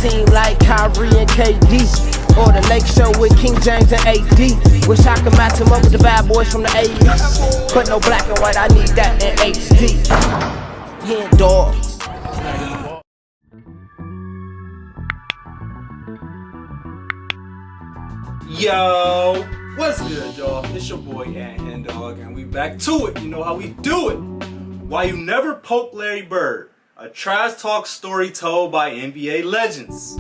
team like Kyrie and KD, or the Lake Show with King James and AD. Wish I could match him up with the bad boys from the 80s, but no black and white, I need that in HD. HenDawgz. Yo, what's good, y'all? It's your boy HenDawg, and we back to it. You know how we do it. Why You Never Poke Larry Bird, a trash talk story told by NBA legends.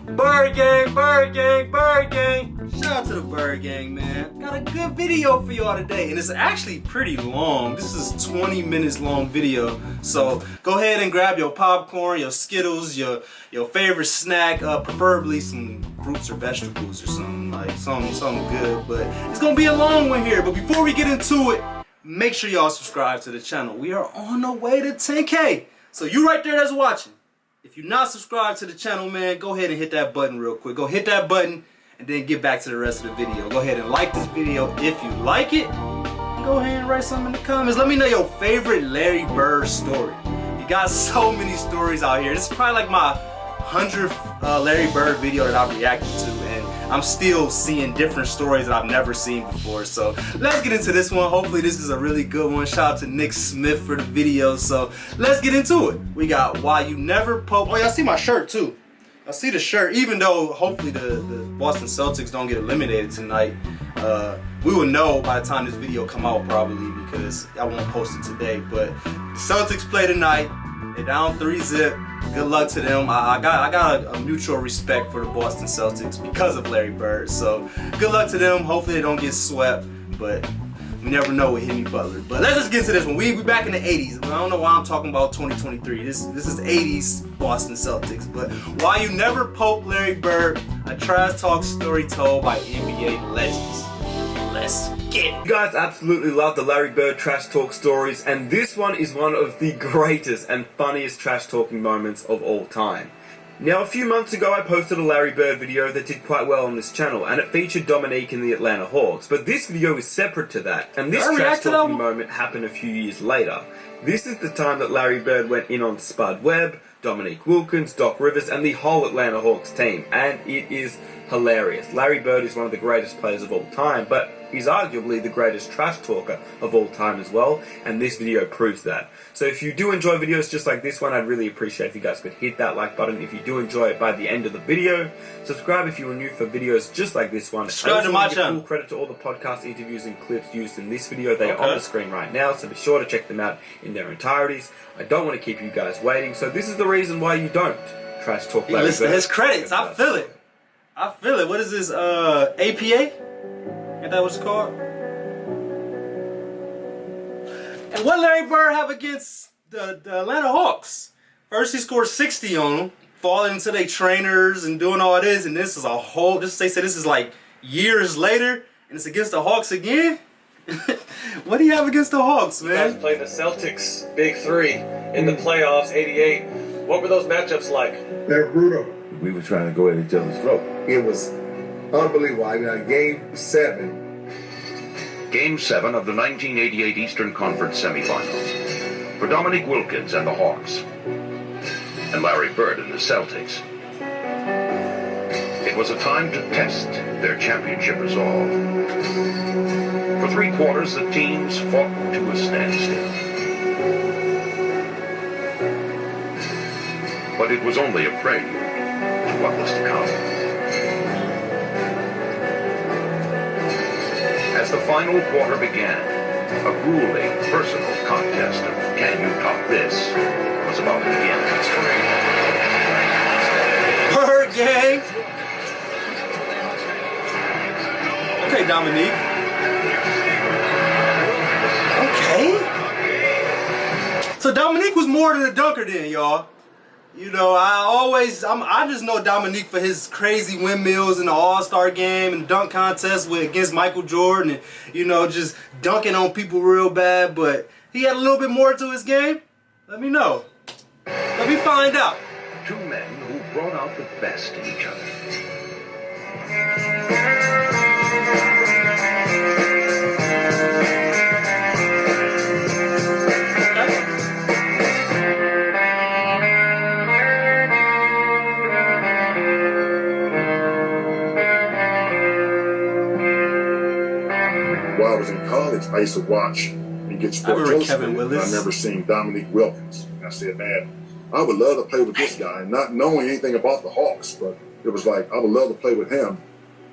Bird gang, Bird gang, Bird gang. Shout out to the Bird gang, man. Got a good video for y'all today, and it's actually pretty long. This is a 20 minutes long video, so go ahead and grab your popcorn, your Skittles, your favorite snack, preferably some fruits or vegetables or something like something good. But it's gonna be a long one here. But before we get into it, make sure y'all subscribe to the channel. We are on the way to 10K. So you right there that's watching, if you're not subscribed to the channel, man, go ahead and hit that button real quick. Go hit that button and then get back to the rest of the video. Go ahead and like this video if you like it. And go ahead and write something in the comments. Let me know your favorite Larry Bird story. You got so many stories out here. This is probably like my 100th Larry Bird video that I've reacted to, and I'm still seeing different stories that I've never seen before. So let's get into this one. Hopefully this is a really good one. Shout out to Nick Smith for the video. So let's get into it. We got Why You Never Poke. Oh, y'all see my shirt too. I see the shirt. Even though hopefully the Boston Celtics don't get eliminated tonight, we will know by the time this video come out probably, because I won't post it today. But the Celtics play tonight. They're down 3-0. Good luck to them. I got a mutual respect for the Boston Celtics because of Larry Bird. So good luck to them. Hopefully they don't get swept, but we never know with Jimmy Butler. But let's just get to this one. We back in the 80s. I don't know why I'm talking about 2023. This is 80s Boston Celtics. But Why You Never Poke Larry Bird, a trash talk story told by NBA legends. Let's get it. You guys absolutely love the Larry Bird trash talk stories, and this one is one of the greatest and funniest trash talking moments of all time. Now, a few months ago I posted a Larry Bird video that did quite well on this channel, and it featured Dominique and the Atlanta Hawks, but this video is separate to that, and this trash talking moment happened a few years later. This is the time that Larry Bird went in on Spud Webb, Dominique Wilkins, Doc Rivers, and the whole Atlanta Hawks team, and it is hilarious. Larry Bird is one of the greatest players of all time, but he's arguably the greatest trash talker of all time as well, and this video proves that. So if you do enjoy videos just like this one, I'd really appreciate if you guys could hit that like button. If you do enjoy it by the end of the video, subscribe if you are new for videos just like this one. Subscribe to my channel. Full credit to all the podcast interviews and clips used in this video. They are on the screen right now, so be sure to check them out in their entireties. I don't want to keep you guys waiting, so this is the reason why you don't trash talk Larry Listen Bird. to his credits. I feel it. I feel it. What is this? APA? Ain't that what it's called? And what Larry Bird have against the Atlanta Hawks? First he scored 60 on them, falling into their trainers and doing all this, and this is a whole, they say this is like years later, and it's against the Hawks again? What do you have against the Hawks, man? You guys played the Celtics Big Three in the playoffs, 88. What were those matchups like? They're brutal. We were trying to go at each other's throat. It was unbelievable. I mean, Game 7. Game 7 of the 1988 Eastern Conference semifinals for Dominique Wilkins and the Hawks and Larry Bird and the Celtics. It was a time to test their championship resolve. For 3 quarters, the teams fought to a standstill. But it was only a prelude to what was to come. As the final quarter began, a grueling personal contest of can you top this was about to begin. Bird gang! Okay, Dominique. Okay. So Dominique was more than a dunker then, y'all. You know, I just know Dominique for his crazy windmills in the All-Star game and the dunk contest against Michael Jordan, and, you know, just dunking on people real bad, but he had a little bit more to his game. Let me know. Let me find out. 2 men who brought out the best in each other. while I was in college, I used to watch and get sports remember illustrated. Kevin And Willis. I remember seeing Dominique Wilkins. And I said, man, I would love to play with this guy, not knowing anything about the Hawks, but it was like, I would love to play with him.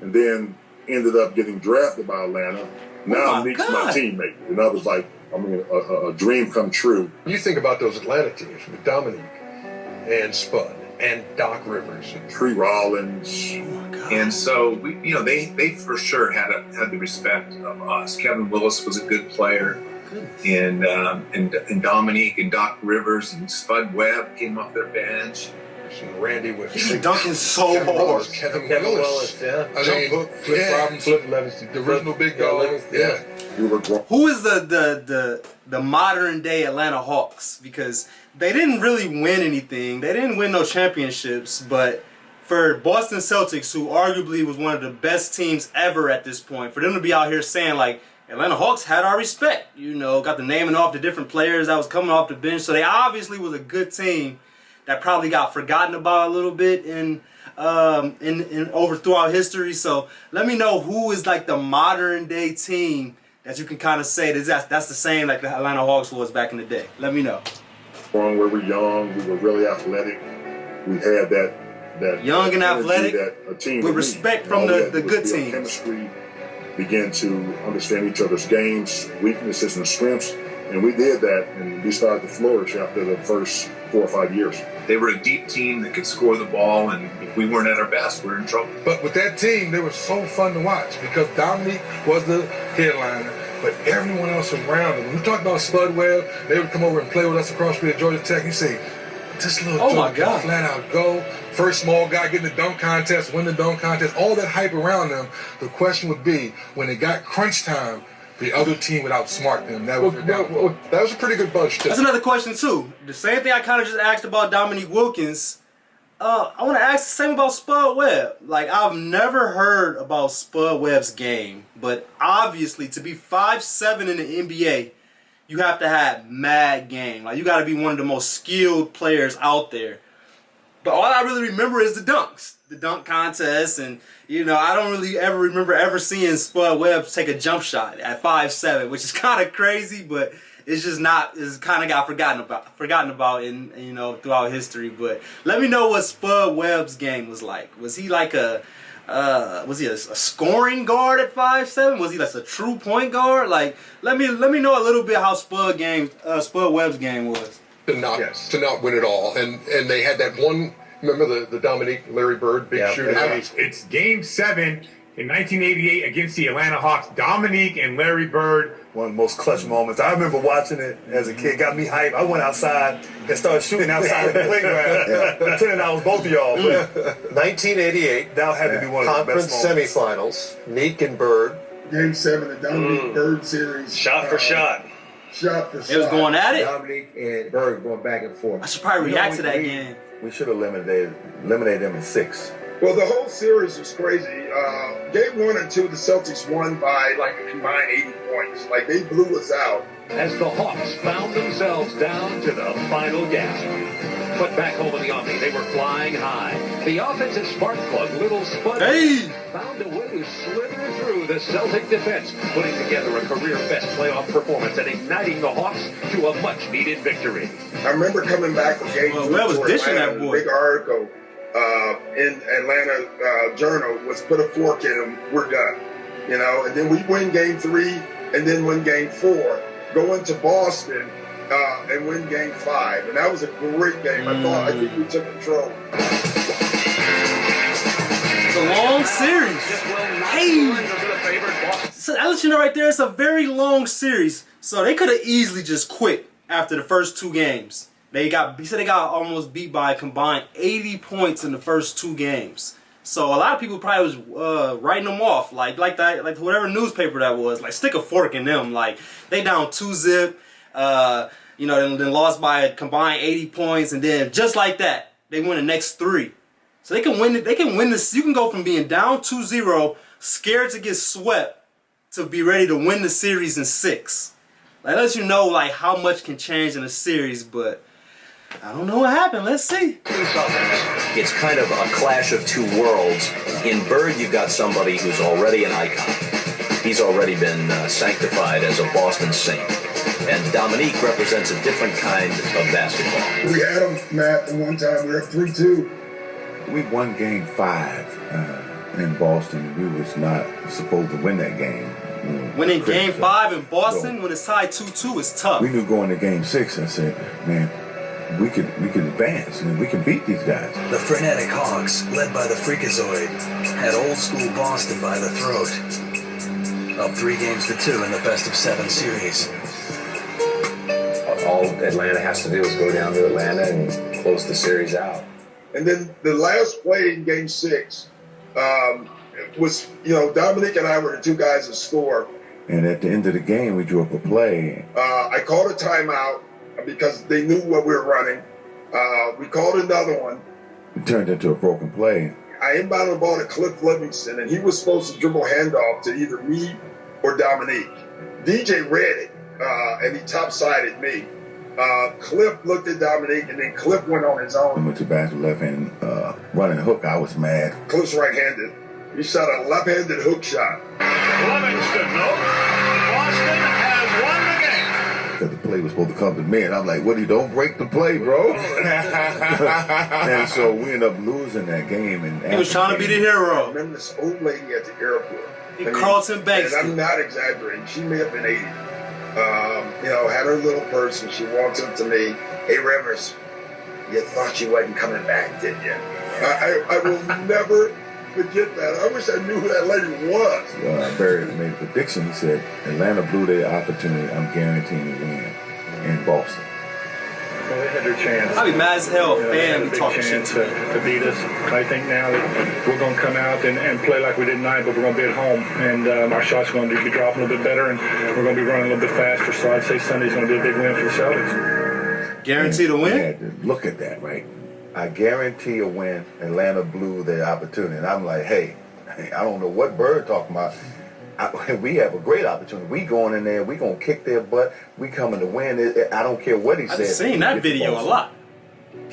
And then ended up getting drafted by Atlanta. Now Nick's my teammate. And I was like, I mean, a dream come true. You think about those Atlanta teams with Dominique and Spud and Doc Rivers and Tree Rollins. And so we, you know, they for sure had the respect of us. Kevin Willis was a good player, and Dominique and Doc Rivers and Spud Webb came off their bench. and Randy with He's dunking so hard. Kevin Willis, yeah. I mean, Hook, Flip Robinson, Flip Levinson, the original big dog. Yeah. Who is the modern day Atlanta Hawks? Because they didn't really win anything. They didn't win no championships, but for Boston Celtics, who arguably was one of the best teams ever at this point, for them to be out here saying like, Atlanta Hawks had our respect, you know, got the naming off the different players that was coming off the bench. So they obviously was a good team that probably got forgotten about a little bit in over throughout history. So let me know who is like the modern day team that you can kind of say that's the same like the Atlanta Hawks was back in the day. Let me know. We were young, we were really athletic. We had that young and athletic that a team with respect from the good teams. Chemistry, begin to understand each other's games, weaknesses and strengths, and we did that, and we started to flourish after the first 4 or 5 years. They were a deep team that could score the ball, and if we weren't at our best, we were in trouble. But with that team, they were so fun to watch because Dominique was the headliner, but everyone else around him. When we talk about Spud Webb, they would come over and play with us across the street at Georgia Tech. You say, this little joke can flat out go. First small guy getting the dunk contest, win the dunk contest, all that hype around them. The question would be, when it got crunch time, the other team would outsmart them. That was a pretty good bunch, too. That's another question, too. The same thing I kind of just asked about Dominique Wilkins. I want to ask the same about Spud Webb. Like, I've never heard about Spud Webb's game, but obviously, to be 5'7" in the NBA, you have to have mad game. Like, you got to be one of the most skilled players out there. But all I really remember is the dunks, the dunk contest, and you know I don't really ever remember ever seeing Spud Webb take a jump shot at 5'7", which is kind of crazy, but it's just not. It's kind of got forgotten about in you know throughout history. But let me know what Spud Webb's game was like. Was he like was he a scoring guard at 5'7"? Was he like a true point guard? Like let me know a little bit how Spud Webb's game was. To not win it all, and they had that one. Remember the Dominique Larry Bird big shooter? It's Game 7 in 1988 against the Atlanta Hawks. Dominique and Larry Bird. One of the most clutch moments. I remember watching it as a kid. Got me hyped. I went outside and started shooting outside the playground, pretending I was both of y'all. 1988. That had to be one of the best Conference semifinals. Meek and Bird. Game 7, the Dominique Bird series. Shot for shot. Shot for shot. It was going at it. Dominique and Bird going back and forth. I should probably react to that game. We should have eliminated them in 6. Well, the whole series was crazy. Game 1 and 2, the Celtics won by like a combined 80 points. Like they blew us out. As the Hawks found themselves down to the final gasp. But back home in the Omni, they were flying high. The offensive spark plug, Little Spud, found a way to slither through the Celtic defense, putting together a career-best playoff performance and igniting the Hawks to a much-needed victory. I remember coming back from Game 2 Webb was to dishing Atlanta, that boy. the big article in Atlanta Journal was put a fork in him, we're done. You know, and then we win Game 3 and then win Game 4. Go into Boston and win Game 5. And that was a great game. I think we took control. It's a long series. So that lets you know right there, it's a very long series. So they could have easily just quit after the first 2 games. He said they got almost beat by a combined 80 points in the first 2 games. So a lot of people probably was writing them off, like whatever newspaper that was, like stick a fork in them. Like they down 2-zip, you know, then lost by a combined 80 points, and then just like that, they win the next 3. So they can win. They can win this. You can go from being down 2-0, scared to get swept, to be ready to win the series in 6. That lets you know like how much can change in a series, but I don't know what happened. Let's see. It's kind of a clash of two worlds. In Bird, you've got somebody who's already an icon. he's already been sanctified as a Boston Saint. And Dominique represents a different kind of basketball. We had him, Matt, and one time we were 3-2. We won game 5 in Boston. We was not supposed to win that game. Winning game 5 in Boston when it's tied 2-2 is tough. We knew going to game 6, I said, man, we could advance and we can beat these guys. The frenetic Hawks, led by the Freakazoid, had old school Boston by the throat. Up 3-2 in the best-of-7 series. All Atlanta has to do is go down to Atlanta and close the series out. And then the last play in game 6 was, Dominique and I were the two guys that scored. And at the end of the game, we drew up a play. I called a timeout because they knew what we were running. We called another one. It turned into a broken play. I inbounded the ball to Cliff Livingston, and he was supposed to dribble handoff to either me or Dominique. DJ read it, and he top-sided me. Cliff looked at Dominique, and then Cliff went on his own. I went to basket left hand, running the hook. I was mad. Cliff's right-handed. He shot a left-handed hook shot. Livingston, no. Boston has won the game. Because the play was supposed to come to me, and I'm like, "What? You don't break the play, bro." And so we ended up losing that game. And he was trying to be the hero. I remember this old lady at the airport. Carlton Banks. And I'm not exaggerating. She may have been 80. Had her little purse, and she walks up to me. "Hey, Rivers, you thought you wasn't coming back, didn't you?" I will never forget that. I wish I knew who that lady was. Barry made a prediction. He said, Atlanta blew their opportunity. I'm guaranteeing to win in Boston. Well, they had their chance. I'd be mad as hell if they had fans a big talking chance shit to beat us. I think now that we're going to come out and play like we did tonight, but we're going to be at home. And our shots are going to be dropping a little bit better, and we're going to be running a little bit faster. So I'd say Sunday's going to be a big win for the Celtics. Guarantee to win? I had to look at that, right? I guarantee a win. Atlanta blew their opportunity. And I'm like, hey, I don't know what Bird talking about. We have a great opportunity. We going in there. We going to kick their butt. We coming to win. I don't care what he said. I've seen that video a lot.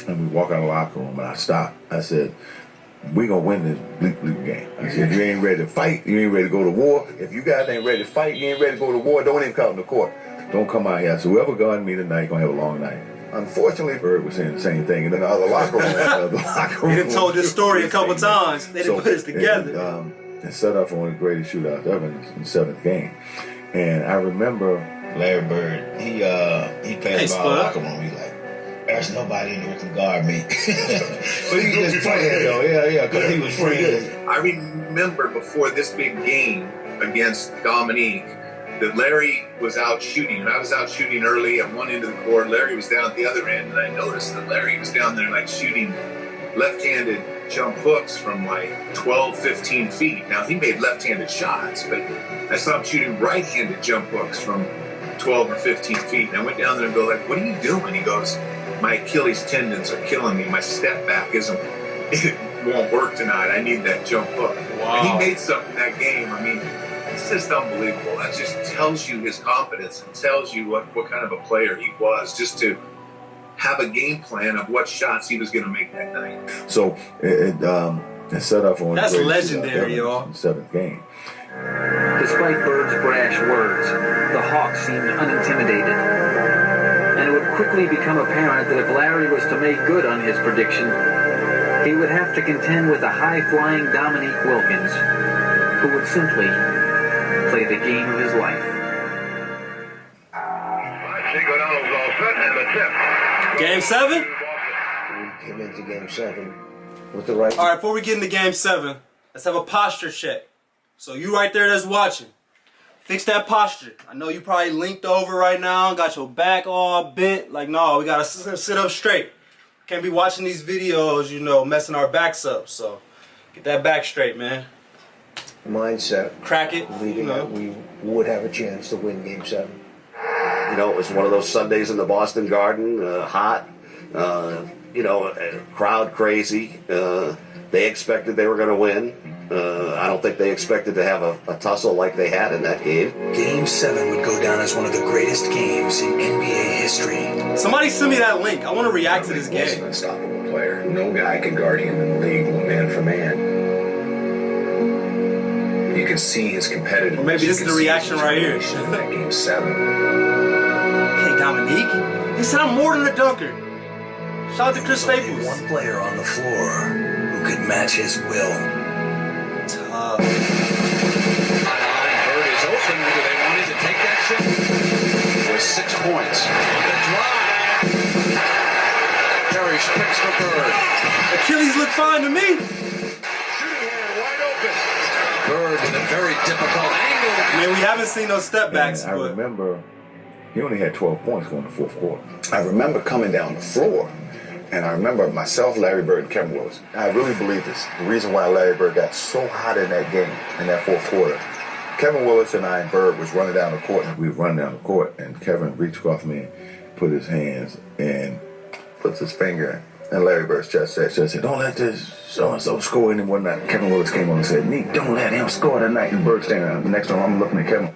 And we walk out of the locker room, and I stopped. I said, we going to win this bleep game. I said, if you ain't ready to fight, you ain't ready to go to war. If you guys ain't ready to fight, you ain't ready to go to war, don't even come to the court. Don't come out here. So whoever guarding me tonight going to have a long night. Unfortunately, Bird was saying the same thing in the other locker room. He done told this story a couple times. They didn't put us together. And set up for one of the greatest shootouts ever in the 7th game. And I remember Larry Bird, he passed by our locker room. He's like, there's nobody in here who can guard me. But he was just playing, though. Yeah, because he was friends. I remember before this big game against Dominique that Larry was out shooting, and I was out shooting early at one end of the court. Larry was down at the other end, and I noticed that Larry was down there like shooting left-handed jump hooks from like 12, 15 feet. Now, he made left-handed shots, but I saw him shooting right-handed jump hooks from 12 or 15 feet. And I went down there and go like, what are you doing? He goes, my Achilles tendons are killing me. My step back it won't work tonight. I need that jump hook. Wow. And he made something that game. I mean, it's just unbelievable. That just tells you his confidence and tells you what kind of a player he was, just to have a game plan of what shots he was going to make that night. So it set up for that's legendary, y'all. 7th game. Despite Bird's brash words, the Hawks seemed unintimidated. And it would quickly become apparent that if Larry was to make good on his prediction, he would have to contend with a high-flying Dominique Wilkins, who would simply play the game of his life. Game 7? We came into Game 7 with the right. All right, before we get into Game 7, let's have a posture check. So you right there that's watching, fix that posture. I know you probably linked over right now, got your back all bent. Like, no, we gotta sit up straight. Can't be watching these videos, messing our backs up. So get that back straight, man. Mindset. Crack it. Believing that we would have a chance to win Game 7. It was one of those Sundays in the Boston Garden, hot, crowd crazy. They expected they were going to win. I don't think they expected to have a tussle like they had in that game. Game 7 would go down as one of the greatest games in NBA history. Somebody send me that link. I want to react to this game. He's an unstoppable player. No guy could guard him in the league man for man. You could see his competitiveness. Or maybe this is the reaction right here. In that Game 7. Okay, Dominique. He said I'm more than a dunker. Shout out to Chris Staples. One player on the floor who could match his will. Tough. Bird is open. Do they want him to take that shot? With 6 points. On the drive. Parrish picks for Bird. Achilles look fine to me. Shooting hand wide open. Bird with a very difficult angle. Man, we haven't seen those step backs. I remember he only had 12 points going to the fourth quarter. I remember coming down the floor, and I remember myself, Larry Bird, and Kevin Willis. I really believe this. The reason why Larry Bird got so hot in that game, in that fourth quarter, Kevin Willis and I and Bird was running down the court, and we were running down the court, and Kevin reached across me, put his hands, and puts his finger in Larry Bird's chest, said, don't let this so-and-so score any more tonight. Kevin Willis came on and said, Nick, don't let him score tonight. And Bird standing around. The next time I'm looking at Kevin.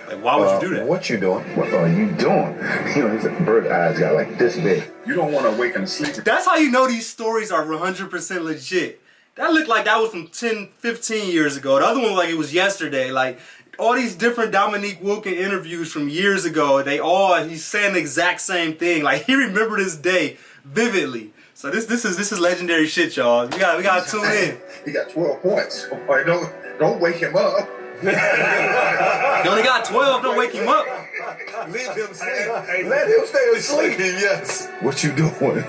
Like, why would you do that? What you doing? What are you doing? You know, his Bird's eyes got like this big. You don't want to awaken a sleeper. That's how you know these stories are 100% legit. That looked like that was from 10, 15 years ago. The other one like it was yesterday. Like, all these different Dominique Wilkins interviews from years ago, he's saying the exact same thing. Like, he remembered this day vividly. So this is legendary shit, y'all. We gotta tune in. He got 12 points. Boy, don't wake him up. He only got 12. Don't wake him up. Leave him sleep. Let him stay asleep. Yes. What you doing?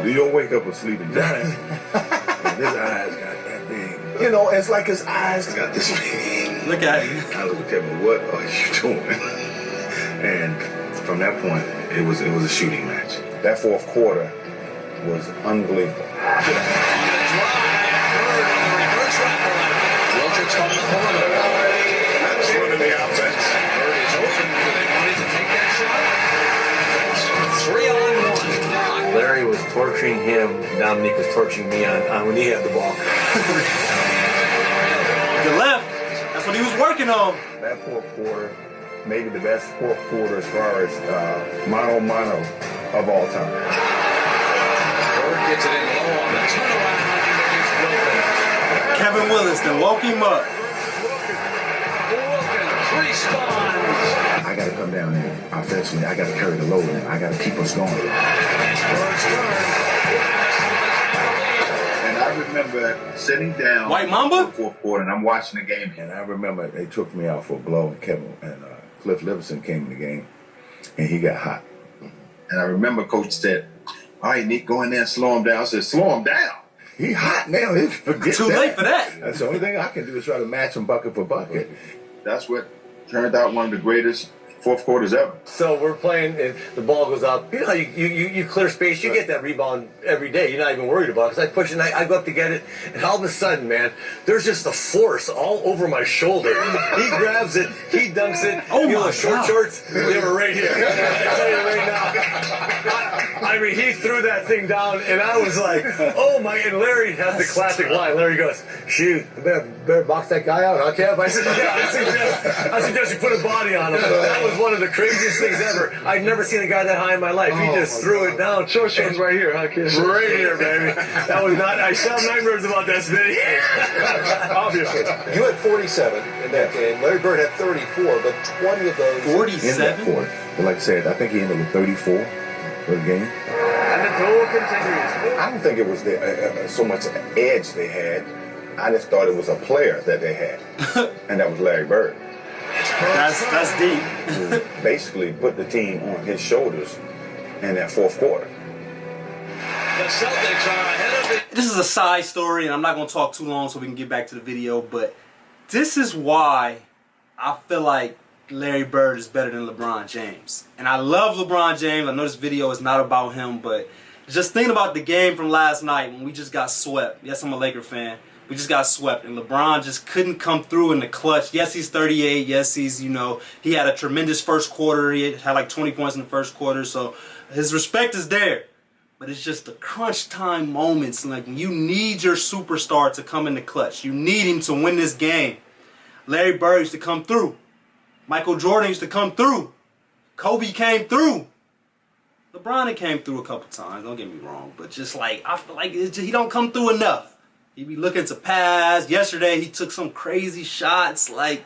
Do you wake up a sleeping giant? And his eyes got that big. You know, it's like his eyes got this big. Look at him. I looked at him, what are you doing? And from that point, it was a shooting match. That fourth quarter was unbelievable. Wilkins on the corner. That's running the offense. Bird is open. Do they want him to take that shot? 3-on-1. Larry was torturing him. Dominique was torturing me on when he had the ball. The left. That's what he was working on. That fourth quarter, maybe the best fourth quarter as far as mano-mano of all time. Bird gets it in low on the turnaround. Kevin Willis then woke him up. Wilkins responds. I got to come down there offensively. I got to carry the load, and I got to keep us going. Bird's turn. And I remember sitting down White Mamba? in the fourth quarter, and I'm watching the game. And I remember they took me out for a blow, and Kevin and Cliff Livingston came in the game, and he got hot. And I remember Coach said, all right, Nick, go in there and slow him down. I said, slow him down. He hot now. Forget Too late for that. That's the only thing I can do is try to match him bucket for bucket. That's what turned out one of the greatest fourth quarters ever. So we're playing, and the ball goes up. You know how you clear space, you get that rebound every day. You're not even worried about it. Because I push it, and I go up to get it, and all of a sudden, man, there's just a force all over my shoulder. He grabs it, he dunks it. Oh, you know, my short God. shorts, they were right here. I tell you right now. I mean, he threw that thing down, and I was like, oh my, and Larry has the classic line. Larry goes, shoot, better box that guy out, huh, Kev? I said, yeah, I suggest you put a body on him. That was one of the craziest things ever. I'd never seen a guy that high in my life. He just threw it down. Short shorts right here, huh, kid? Right here, baby. That was not, I still have nightmares about that, Smitty. Obviously. You had 47 in that game. Larry Bird had 34, but 20 of those. 47? But like I said, I think he ended with 34 for the game. And the duel continues. I don't think it was so much edge they had. I just thought it was a player that they had, and that was Larry Bird. That's deep. Who basically put the team on his shoulders in that fourth quarter. The Celtics are ahead of it. This is a side story, and I'm not going to talk too long so we can get back to the video, but this is why I feel like Larry Bird is better than LeBron James. And I love LeBron James. I know this video is not about him, but just thinking about the game from last night when we just got swept. Yes, I'm a Laker fan. We just got swept, and LeBron just couldn't come through in the clutch. Yes, he's 38. Yes, he's, he had a tremendous first quarter. He had like 20 points in the first quarter, so his respect is there. But it's just the crunch time moments, like you need your superstar to come in the clutch. You need him to win this game. Larry Bird used to come through. Michael Jordan used to come through. Kobe came through. LeBron came through a couple times, don't get me wrong, but just like, I feel like he don't come through enough. He be looking to pass. Yesterday, he took some crazy shots. Like,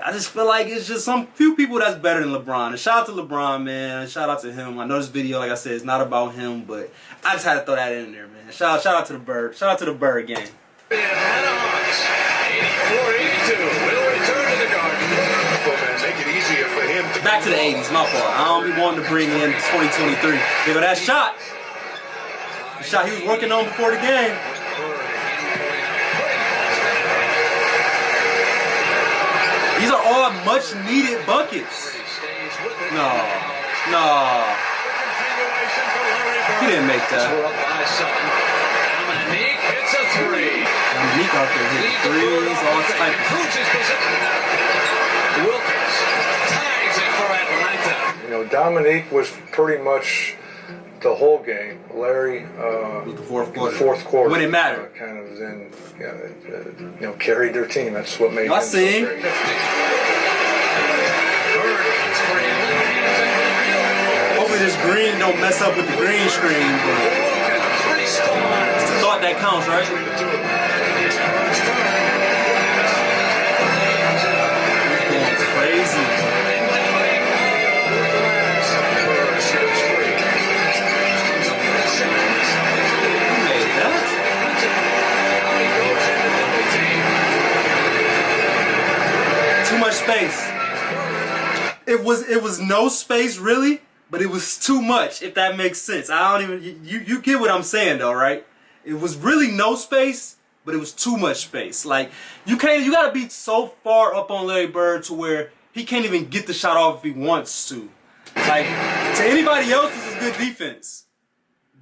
I just feel like it's just some few people that's better than LeBron. And shout out to LeBron, man. Shout out to him. I know this video, like I said, is not about him, but I just had to throw that in there, man. Shout out to the Bird. Shout out to the Bird gang. Atlanta Hawks, 84-82, will return to the Garden. Make it easier for him to back to the 80s, my fault. I don't be wanting to bring in 2023. There go that shot. The shot he was working on before the game. These are all much needed buckets. No. He didn't make that. Dominique hits a three. Dominique out there hitting threes, all types of Wilkins tags it for Atlanta. You know, Dominique was pretty much the whole game. Larry, the fourth quarter. The fourth quarter. When it mattered. Kind of then, carried their team. That's what made them so great. Hopefully this green don't mess up with the green screen, but it's the thought that counts, right? He's going crazy. Too much space. It was no space really, but it was too much, if that makes sense. I don't even you get what I'm saying though, right? It was really no space, but it was too much space. Like you gotta be so far up on Larry Bird to where he can't even get the shot off if he wants to. Like to anybody else this is good defense.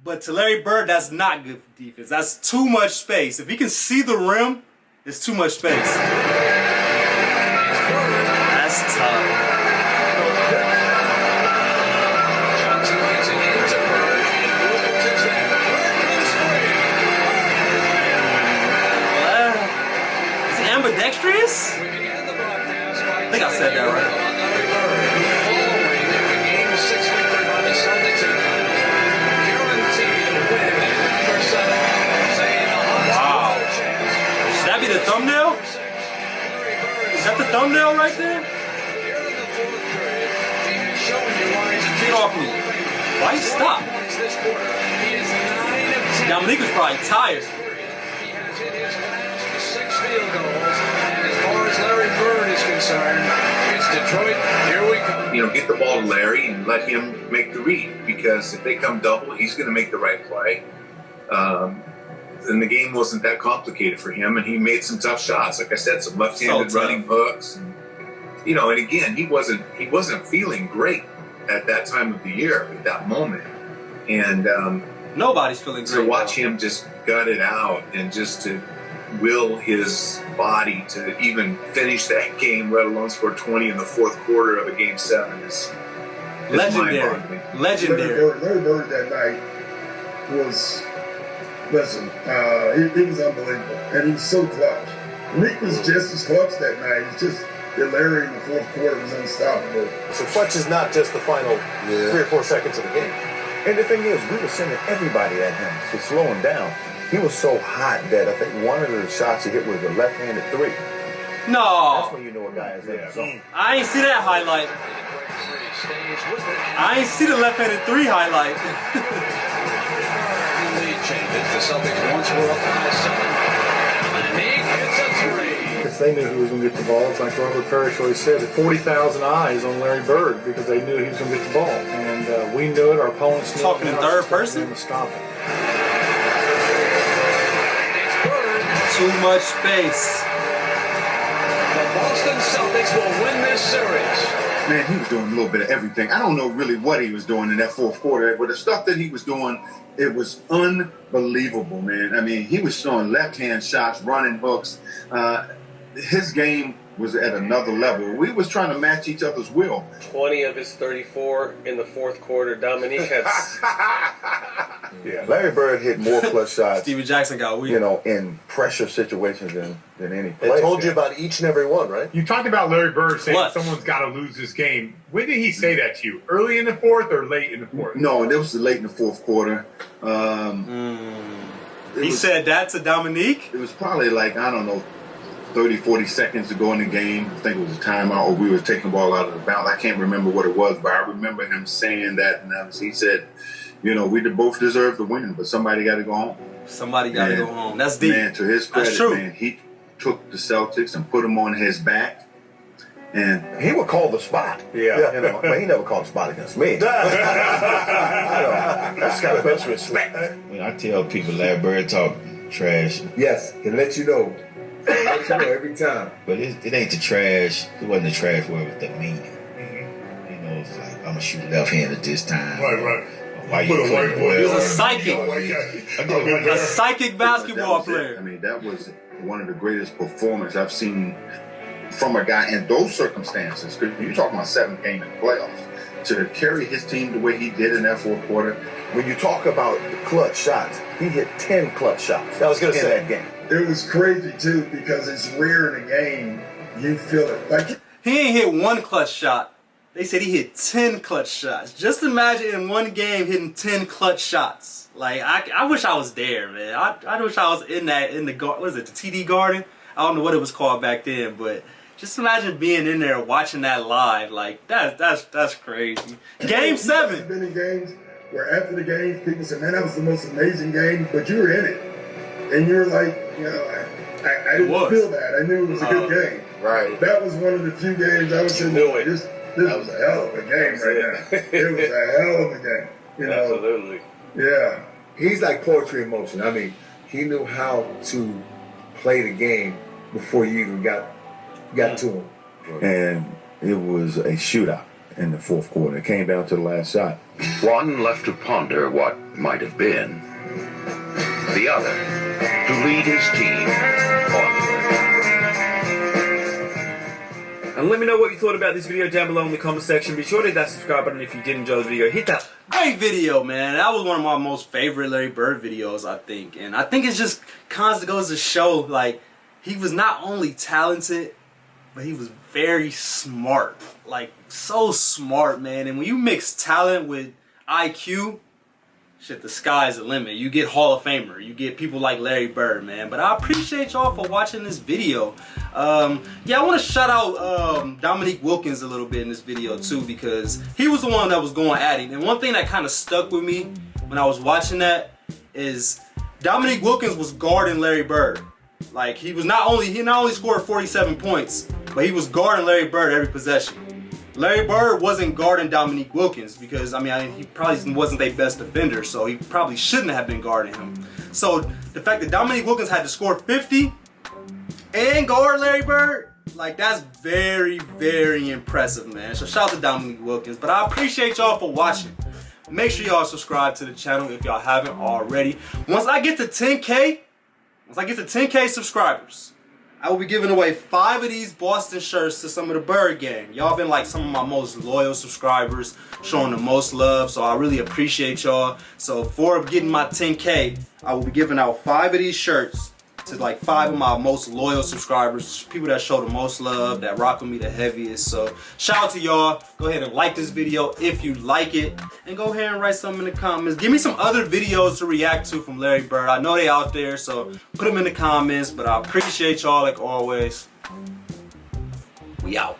But to Larry Bird, that's not good defense. That's too much space. If he can see the rim, it's too much space. That's tough. Is he ambidextrous? I think I said that right. Should that be the thumbnail? Is that the thumbnail right there? Get off me. Why you stop? Dominique was probably tired. He has hit his last 6 field goals, and as far as Larry Bird is concerned, it's Detroit. Here we come. You know, get the ball to Larry and let him make the read, because if they come double, he's going to make the right play. And the game wasn't that complicated for him, and he made some tough shots. Like I said, some left-handed running hooks. And, you know, and again, he wasn't feeling great at that time of the year, at that moment. And nobody's feeling great. To watch him just gut it out and just to will his body to even finish that game, let alone score 20 in the fourth quarter of a Game 7 is legendary. Legendary. Larry Bird that night was, listen, he was unbelievable, and he was so clutch. Nick was just as clutch that night. It's just that Larry in the fourth quarter was unstoppable. So clutch is not just the final 3 or 4 seconds of the game. And the thing is, we were sending everybody at him to slow him down. He was so hot that I think one of the shots he hit was a left-handed three. No. That's when you know a guy is in the zone. I ain't see that highlight. I ain't see the left-handed three highlight. Lead changes. The Celtics once were up by 7. Dominique hits a three. Because they knew he was going to get the ball. It's like Robert Parrish always said, 40,000 eyes on Larry Bird because they knew he was going to get the ball. And we knew it, our opponents knew it. Talking in third person? Stop it. Too much space. The Boston Celtics will win this series. Man, he was doing a little bit of everything. I don't know really what he was doing in that fourth quarter, but the stuff that he was doing, it was unbelievable, man. I mean, he was throwing left-hand shots, running hooks. His game was at another level. We was trying to match each other's will. 20 of his 34 in the fourth quarter. Dominique had... Yeah, Larry Bird hit more clutch shots. Steven Jackson got weak. You know, in pressure situations than any player. I told you about each and every one, right? You talked about Larry Bird saying someone's got to lose this game. When did he say that to you? Early in the fourth or late in the fourth? No, it was late in the fourth quarter. He said that to Dominique? It was probably like, I don't know, 30, 40 seconds to go in the game. I think it was a timeout, or we were taking the ball out of the bounds. I can't remember what it was, but I remember him saying that. And he said, you know, we both deserve to win, but somebody got to go home. Somebody got to go home. That's deep. Man, to his credit, man, he took the Celtics and put them on his back. And he would call the spot. Yeah. You know, but he never called the spot against me. That's got the best respect. When I tell people Larry Bird talk trash. Yes, he'll let you know. He'll let you know every time. But it ain't the trash. It wasn't the trash word with the meaning. You know, it's like, I'm going to shoot left-handed this time. Right. Why you putting He was a psychic. A psychic basketball player. I mean, that was one of the greatest performances I've seen from a guy in those circumstances. Because you're talking about 7 games in the playoffs. To carry his team the way he did in that fourth quarter. When you talk about the clutch shots, he hit 10 clutch shots. I was going to say that game. It was crazy too because it's rare in a game you feel it. Like he ain't hit 1 clutch shot. They said he hit 10 clutch shots. Just imagine in one game hitting 10 clutch shots. Like I wish I was there, man. I wish I was in the what is it, the TD Garden? I don't know what it was called back then, but just imagine being in there watching that live. Like that's crazy. Game 7. I've been in games where after the game people say, "Man, that was the most amazing game," but you were in it, and you're like, you know, I didn't feel that. I knew it was a good game. Right. That was one of the few games I was saying, this was a hell of a game right now. It was a hell of a game. You know? Absolutely. Yeah. He's like poetry in motion. I mean, he knew how to play the game before you even got to him. And it was a shootout in the fourth quarter. It came down to the last shot. One left to ponder what might have been. The other to lead his team onward. And let me know what you thought about this video down below in the comment section. Be sure to hit that subscribe button if you did enjoy the video. Hit that. Great video, man. That was one of my most favorite Larry Bird videos, I think. And I think it's just constantly goes to show, like, he was not only talented, but he was very smart. Like, so smart, man. And when you mix talent with IQ, shit, the sky's the limit. You get Hall of Famer. You get people like Larry Bird, man. But I appreciate y'all for watching this video. Yeah, I want to shout out Dominique Wilkins a little bit in this video too, because he was the one that was going at him. And one thing that kind of stuck with me when I was watching that is Dominique Wilkins was guarding Larry Bird. Like, he not only scored 47 points, but he was guarding Larry Bird every possession. Larry Bird wasn't guarding Dominique Wilkins because, I mean, he probably wasn't their best defender, so he probably shouldn't have been guarding him. So the fact that Dominique Wilkins had to score 50 and guard Larry Bird, like, that's very, very impressive, man. So shout out to Dominique Wilkins. But I appreciate y'all for watching. Make sure y'all subscribe to the channel if y'all haven't already. Once I get to 10K subscribers, I will be giving away 5 of these Boston shirts to some of the Bird gang. Y'all been like some of my most loyal subscribers, showing the most love, so I really appreciate y'all. So for getting my 10K, I will be giving out 5 of these shirts to like 5 of my most loyal subscribers, people that show the most love, that rock with me the heaviest. So shout out to y'all. Go ahead and like this video if you like it, and go ahead and write something in the comments. Give me some other videos to react to from Larry Bird. I know they out there, so put them in the comments. But I appreciate y'all like always. We out.